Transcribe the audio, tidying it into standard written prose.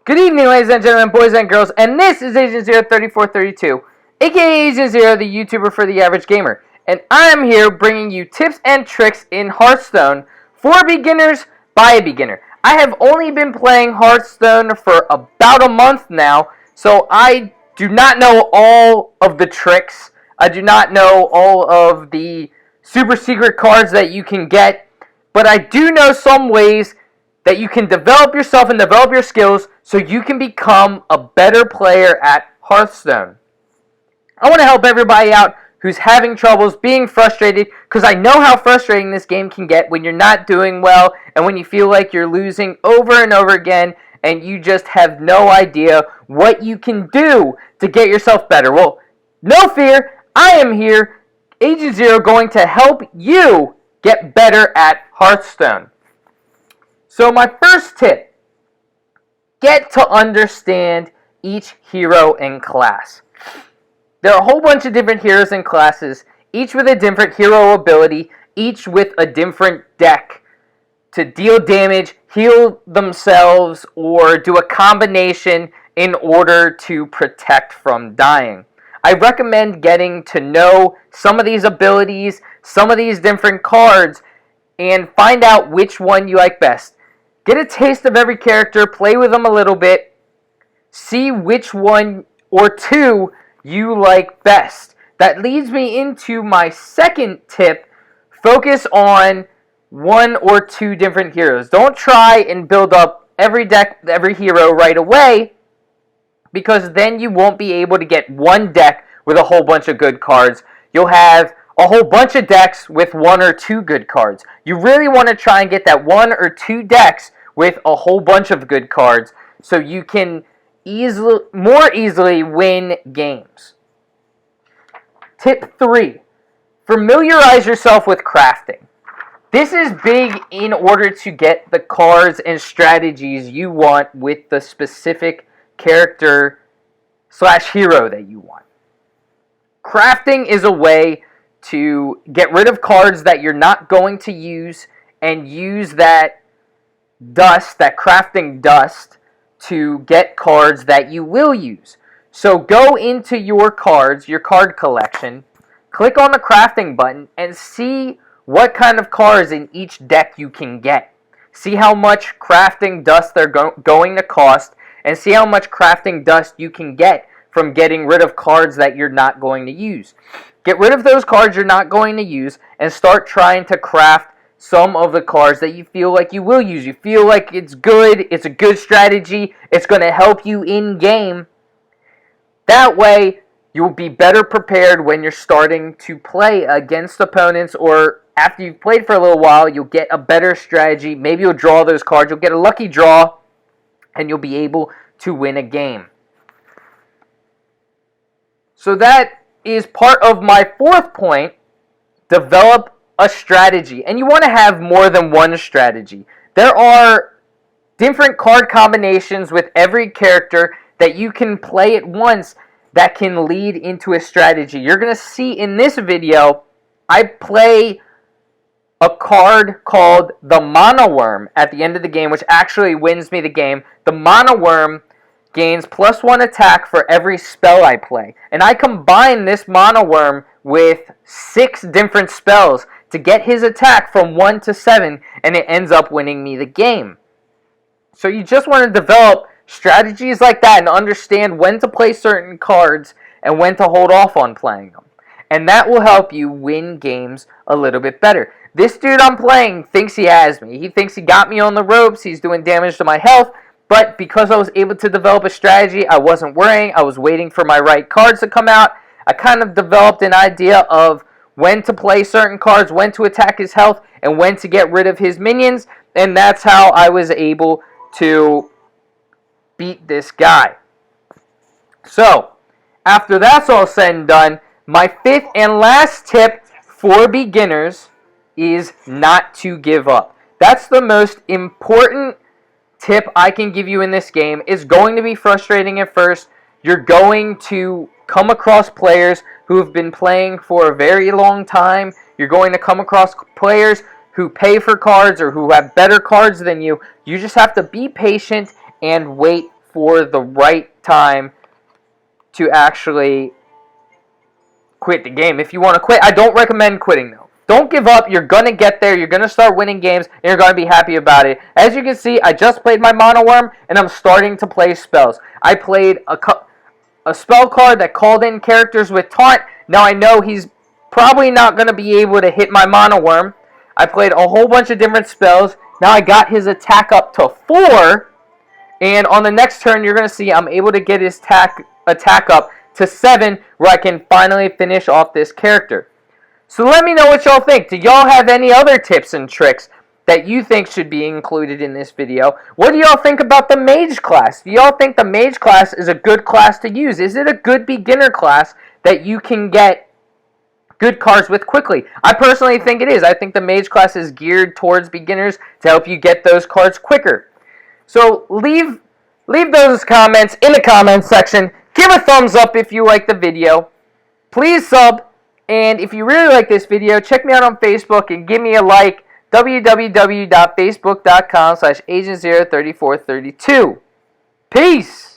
Good evening, ladies and gentlemen, boys and girls, and this is Agent 03432, aka Agent Zero, the YouTuber for the average gamer, and I'm here bringing you tips and tricks in Hearthstone for beginners by a beginner. I have only been playing Hearthstone for about a month now, so I do not know all of the tricks. I do not know all of the super secret cards that you can get, but I do know some ways that you can develop yourself and develop your skills so you can become a better player at Hearthstone. I want to help everybody out who's having troubles, being frustrated, because I know how frustrating this game can get when you're not doing well and when you feel like you're losing over and over again and you just have no idea what you can do to get yourself better. Well, no fear, I am here, Agent Zero, going to help you get better at Hearthstone. So my first tip, get to understand each hero and class. There are a whole bunch of different heroes and classes, each with a different hero ability, each with a different deck to deal damage, heal themselves, or do a combination in order to protect from dying. I recommend getting to know some of these abilities, some of these different cards, and find out which one you like best. Get a taste of every character, play with them a little bit, see which one or two you like best. That leads me into my second tip. Focus on one or two different heroes. Don't try and build up every deck, every hero right away, because then you won't be able to get one deck with a whole bunch of good cards. You'll have a whole bunch of decks with one or two good cards. You really want to try and get that one or two decks with a whole bunch of good cards so you can more easily win games. Tip 3. Familiarize yourself with crafting. This is big in order to get the cards and strategies you want with the specific character / hero that you want. Crafting is a way to get rid of cards that you're not going to use and use that dust, that crafting dust, to get cards that you will use. So go into your cards, your card collection, click on the crafting button, and see what kind of cards in each deck you can get. See how much crafting dust they're going to cost, and see how much crafting dust you can get from getting rid of cards that you're not going to use. Get rid of those cards you're not going to use and start trying to craft some of the cards that you feel like you will use. You feel like it's good, it's a good strategy, it's going to help you in game. That way, you'll be better prepared when you're starting to play against opponents, or after you've played for a little while, you'll get a better strategy. Maybe you'll draw those cards, you'll get a lucky draw, and you'll be able to win a game. So that is part of my fourth point. Develop a strategy, and you want to have more than one strategy. There are different card combinations with every character that you can play at once that can lead into a strategy. You're going to see in this video, I play a card called the Mana Worm at the end of the game, which actually wins me the game. The Mana Worm gains +1 attack for every spell I play, and I combine this Mana Worm with 6 different spells to get his attack from 1 to 7, and it ends up winning me the game. So you just want to develop strategies like that and understand when to play certain cards and when to hold off on playing them. And that will help you win games a little bit better. This dude I'm playing thinks he has me. He thinks he got me on the ropes. He's doing damage to my health. But because I was able to develop a strategy, I wasn't worrying. I was waiting for my right cards to come out. I kind of developed an idea of when to play certain cards, when to attack his health, and when to get rid of his minions. And that's how I was able to beat this guy. So, after that's all said and done, my fifth and last tip for beginners is not to give up. That's the most important tip I can give you in this game. It's going to be frustrating at first. You're going to come across players who have been playing for a very long time. You're going to come across players who pay for cards or who have better cards than you. You just have to be patient and wait for the right time to actually quit the game. If you want to quit, I don't recommend quitting though. Don't give up. You're going to get there. You're going to start winning games, and you're going to be happy about it. As you can see, I just played my Mono Worm, and I'm starting to play spells. I played a spell card that called in characters with taunt. Now I know he's probably not going to be able to hit my Mono Worm. I played a whole bunch of different spells. Now I got his attack up to 4, and on the next turn, you're going to see I'm able to get his attack up to 7, where I can finally finish off this character. So let me know what y'all think. Do y'all have any other tips and tricks that you think should be included in this video? What do y'all think about the Mage class? Do y'all think the Mage class is a good class to use? Is it a good beginner class that you can get good cards with quickly? I personally think it is. I think the Mage class is geared towards beginners to help you get those cards quicker. So leave those comments in the comments section. Give a thumbs up if you like the video. Please sub. And if you really like this video, check me out on Facebook and give me a like. www.facebook.com/agent03432. Peace!